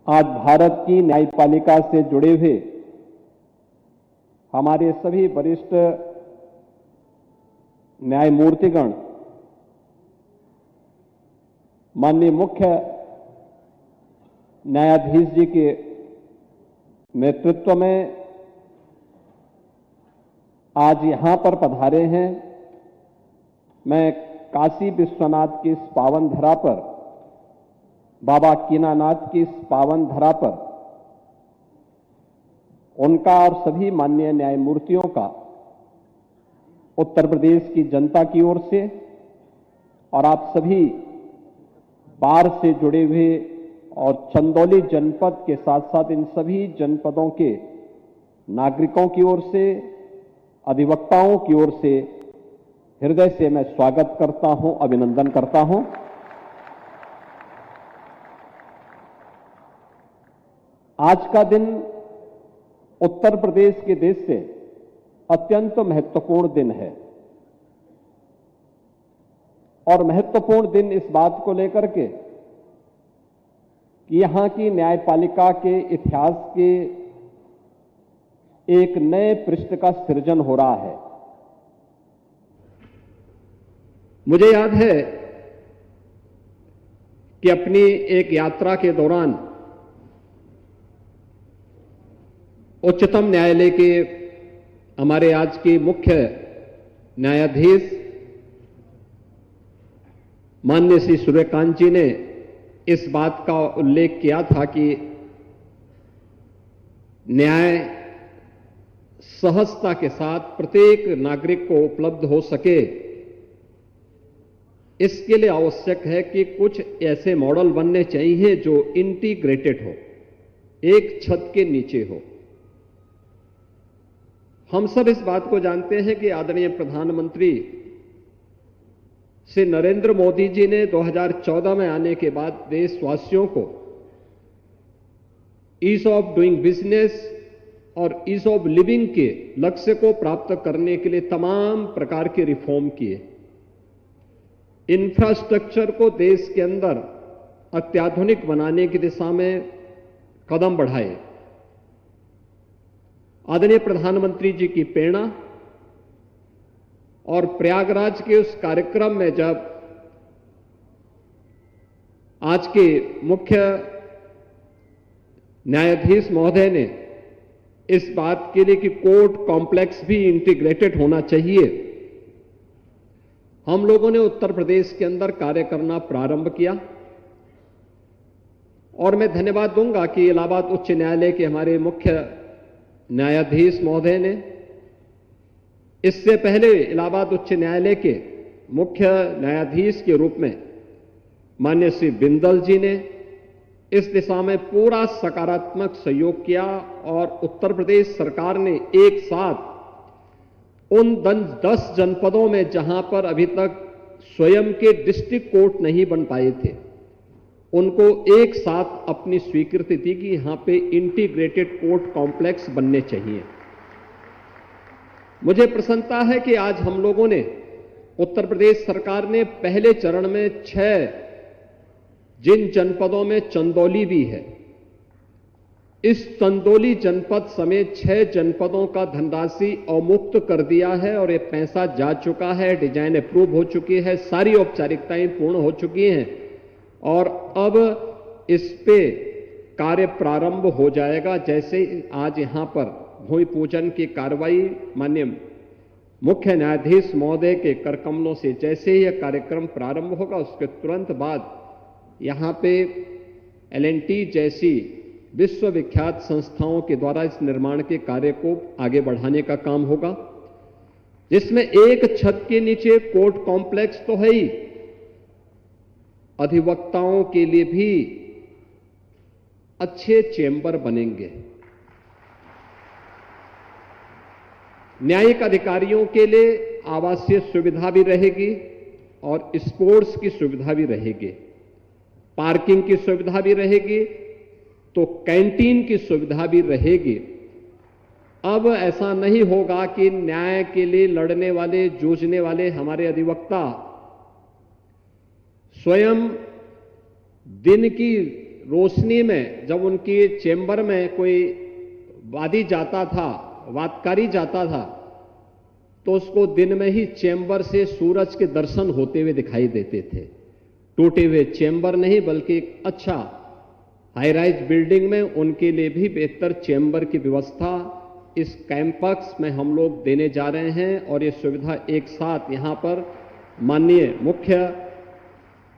आज भारत की न्यायपालिका से जुड़े हुए हमारे सभी वरिष्ठ न्यायमूर्तिगण, माननीय मुख्य न्यायाधीश जी के नेतृत्व में आज यहां पर पधारे हैं। मैं काशी विश्वनाथ की इस पावन धरा पर, बाबा कीनानाथ की इस पावन धरा पर उनका और सभी माननीय न्यायमूर्तियों का उत्तर प्रदेश की जनता की ओर से और आप सभी बार से जुड़े हुए और चंदौली जनपद के साथ साथ इन सभी जनपदों के नागरिकों की ओर से, अधिवक्ताओं की ओर से हृदय से मैं स्वागत करता हूं, अभिनंदन करता हूं। आज का दिन उत्तर प्रदेश के देश से अत्यंत महत्वपूर्ण दिन है और महत्वपूर्ण दिन इस बात को लेकर के कि यहां की न्यायपालिका के इतिहास के एक नए पृष्ठ का सृजन हो रहा है। मुझे याद है कि अपनी एक यात्रा के दौरान उच्चतम न्यायालय के हमारे आज के मुख्य न्यायाधीश माननीय श्री सूर्यकांत जी ने इस बात का उल्लेख किया था कि न्याय सहजता के साथ प्रत्येक नागरिक को उपलब्ध हो सके, इसके लिए आवश्यक है कि कुछ ऐसे मॉडल बनने चाहिए जो इंटीग्रेटेड हो, एक छत के नीचे हो। हम सब इस बात को जानते हैं कि आदरणीय प्रधानमंत्री श्री नरेंद्र मोदी जी ने 2014 में आने के बाद देशवासियों को ईज ऑफ डूइंग बिजनेस और ईज ऑफ लिविंग के लक्ष्य को प्राप्त करने के लिए तमाम प्रकार के रिफॉर्म किए। इंफ्रास्ट्रक्चर को देश के अंदर अत्याधुनिक बनाने की दिशा में कदम बढ़ाए। आदरणीय प्रधानमंत्री जी की प्रेरणा और प्रयागराज के उस कार्यक्रम में जब आज के मुख्य न्यायाधीश महोदय ने इस बात के लिए कि कोर्ट कॉम्प्लेक्स भी इंटीग्रेटेड होना चाहिए, हम लोगों ने उत्तर प्रदेश के अंदर कार्य करना प्रारंभ किया। और मैं धन्यवाद दूंगा कि इलाहाबाद उच्च न्यायालय के हमारे मुख्य न्यायाधीश महोदय ने, इससे पहले इलाहाबाद उच्च न्यायालय के मुख्य न्यायाधीश के रूप में माननीय श्री बिंदल जी ने इस दिशा में पूरा सकारात्मक सहयोग किया और उत्तर प्रदेश सरकार ने एक साथ उन 10 जनपदों में जहां पर अभी तक स्वयं के डिस्ट्रिक्ट कोर्ट नहीं बन पाए थे, उनको एक साथ अपनी स्वीकृति दी कि यहां पे इंटीग्रेटेड कोर्ट कॉम्प्लेक्स बनने चाहिए। मुझे प्रसन्नता है कि आज हम लोगों ने, उत्तर प्रदेश सरकार ने पहले चरण में 6 जिन जनपदों में चंदौली भी है, इस चंदौली जनपद समेत 6 जनपदों का धनराशि अवमुक्त कर दिया है और ये पैसा जा चुका है, डिजाइन अप्रूव हो चुकी है, सारी औपचारिकताएं पूर्ण हो चुकी हैं और अब इस पे कार्य प्रारंभ हो जाएगा। जैसे आज यहां पर भूमि पूजन की कार्रवाई माननीय मुख्य न्यायाधीश महोदय के करकमलों से जैसे ही यह कार्यक्रम प्रारंभ होगा, उसके तुरंत बाद यहां पे L&T जैसी विश्वविख्यात संस्थाओं के द्वारा इस निर्माण के कार्य को आगे बढ़ाने का काम होगा, जिसमें एक छत के नीचे कोर्ट कॉम्प्लेक्स तो है ही, अधिवक्ताओं के लिए भी अच्छे चेंबर बनेंगे, न्यायिक अधिकारियों के लिए आवासीय सुविधा भी रहेगी और स्पोर्ट्स की सुविधा भी रहेगी, पार्किंग की सुविधा भी रहेगी, तो कैंटीन की सुविधा भी रहेगी। अब ऐसा नहीं होगा कि न्याय के लिए लड़ने वाले, जूझने वाले हमारे अधिवक्ता स्वयं दिन की रोशनी में जब उनकी चेंबर में कोई वादी जाता था, वादकारी जाता था, तो उसको दिन में ही चेंबर से सूरज के दर्शन होते हुए दिखाई देते थे। टूटे हुए चेंबर नहीं, बल्कि एक अच्छा हाई राइज बिल्डिंग में उनके लिए भी बेहतर चेंबर की व्यवस्था इस कैंपस में हम लोग देने जा रहे हैं। और ये सुविधा एक साथ यहां पर माननीय मुख्य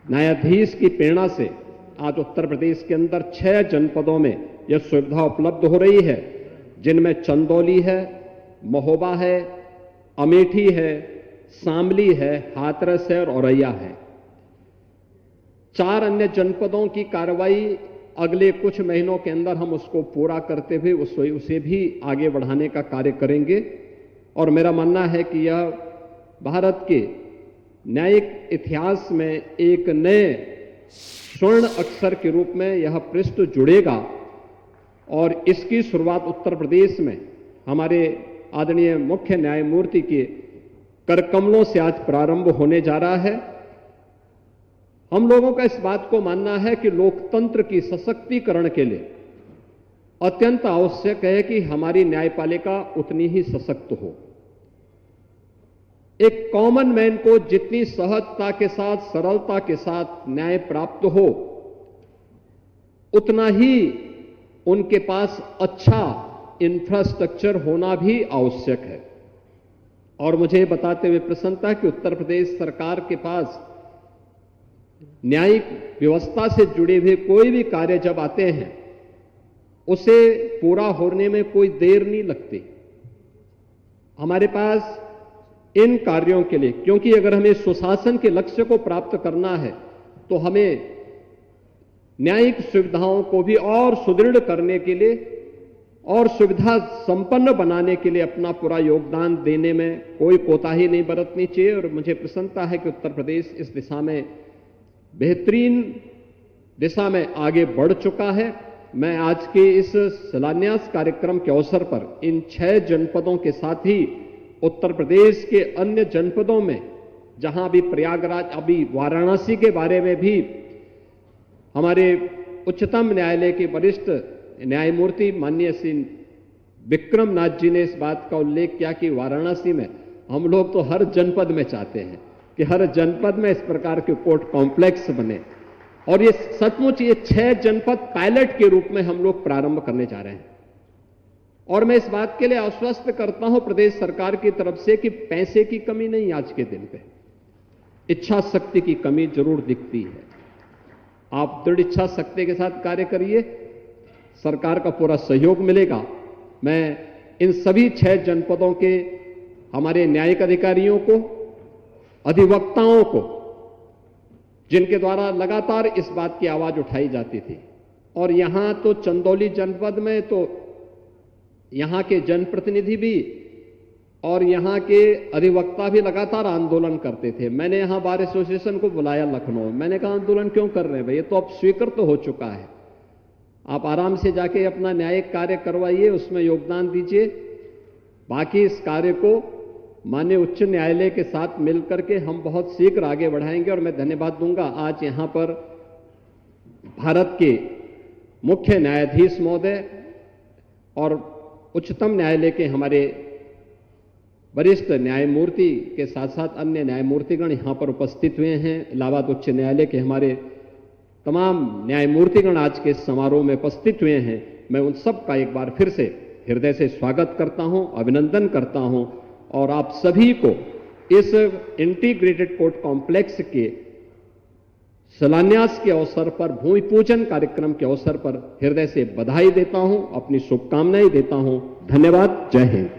न्यायाधीश की प्रेरणा से आज उत्तर प्रदेश के अंदर 6 जनपदों में यह सुविधा उपलब्ध हो रही है, जिनमें चंदौली है, महोबा है, अमेठी है, शामली है, हाथरस है और औरैया है। 4 अन्य जनपदों की कार्रवाई अगले कुछ महीनों के अंदर हम उसको पूरा करते हुए उसे भी आगे बढ़ाने का कार्य करेंगे। और मेरा मानना है कि यह भारत के न्यायिक इतिहास में एक नए स्वर्ण अक्षर के रूप में यह पृष्ठ जुड़ेगा। और इसकी शुरुआत उत्तर प्रदेश में हमारे आदरणीय मुख्य न्यायमूर्ति के करकमलों से आज प्रारंभ होने जा रहा है। हम लोगों का इस बात को मानना है कि लोकतंत्र की सशक्तिकरण के लिए अत्यंत आवश्यक है कि हमारी न्यायपालिका उतनी ही सशक्त हो। एक कॉमन मैन को जितनी सहजता के साथ, सरलता के साथ न्याय प्राप्त हो, उतना ही उनके पास अच्छा इंफ्रास्ट्रक्चर होना भी आवश्यक है। और मुझे बताते हुए प्रसन्नता है कि उत्तर प्रदेश सरकार के पास न्यायिक व्यवस्था से जुड़े हुए कोई भी कार्य जब आते हैं, उसे पूरा होने में कोई देर नहीं लगती हमारे पास इन कार्यों के लिए। क्योंकि अगर हमें सुशासन के लक्ष्य को प्राप्त करना है, तो हमें न्यायिक सुविधाओं को भी और सुदृढ़ करने के लिए और सुविधा संपन्न बनाने के लिए अपना पूरा योगदान देने में कोई कोताही नहीं बरतनी चाहिए। और मुझे प्रसन्नता है कि उत्तर प्रदेश इस दिशा में बेहतरीन दिशा में आगे बढ़ चुका है। मैं आज के इस शिलान्यास कार्यक्रम के अवसर पर इन 6 जनपदों के साथ ही उत्तर प्रदेश के अन्य जनपदों में, जहां अभी प्रयागराज, अभी वाराणसी के बारे में भी हमारे उच्चतम न्यायालय के वरिष्ठ न्यायमूर्ति माननीय श्री विक्रम नाथ जी ने इस बात का उल्लेख किया कि वाराणसी में हम लोग तो हर जनपद में चाहते हैं कि हर जनपद में इस प्रकार के कोर्ट कॉम्प्लेक्स बने। और ये सचमुच ये 6 जनपद पायलट के रूप में हम लोग प्रारंभ करने जा रहे हैं। और मैं इस बात के लिए आश्वस्त करता हूं प्रदेश सरकार की तरफ से कि पैसे की कमी नहीं आज के दिन पे, इच्छा शक्ति की कमी जरूर दिखती है। आप दृढ़ इच्छा शक्ति के साथ कार्य करिए, सरकार का पूरा सहयोग मिलेगा। मैं इन सभी 6 जनपदों के हमारे न्यायिक अधिकारियों को, अधिवक्ताओं को, जिनके द्वारा लगातार इस बात की आवाज उठाई जाती थी, और यहां तो चंदौली जनपद में तो यहां के जनप्रतिनिधि भी और यहां के अधिवक्ता भी लगातार आंदोलन करते थे। मैंने यहां बार एसोसिएशन को बुलाया लखनऊ, मैंने कहा आंदोलन क्यों कर रहे हैं भाई, ये तो अब स्वीकृत तो हो चुका है, आप आराम से जाके अपना न्यायिक कार्य करवाइए, उसमें योगदान दीजिए। बाकी इस कार्य को माननीय उच्च न्यायालय के साथ मिलकर के हम बहुत शीघ्र आगे बढ़ाएंगे। और मैं धन्यवाद दूंगा आज यहां पर भारत के मुख्य न्यायाधीश महोदय और उच्चतम न्यायालय के हमारे वरिष्ठ न्यायमूर्ति के साथ साथ अन्य न्यायमूर्तिगण यहां पर उपस्थित हुए हैं। इलाहाबाद उच्च न्यायालय के हमारे तमाम न्यायमूर्तिगण आज के समारोह में उपस्थित हुए हैं। मैं उन सब का एक बार फिर से हृदय से स्वागत करता हूं, अभिनंदन करता हूं। और आप सभी को इस इंटीग्रेटेड कोर्ट कॉम्प्लेक्स के शिलान्यास के अवसर पर, भूमि पूजन कार्यक्रम के अवसर पर हृदय से बधाई देता हूं, अपनी शुभकामनाएं देता हूं। धन्यवाद। जय हिंद।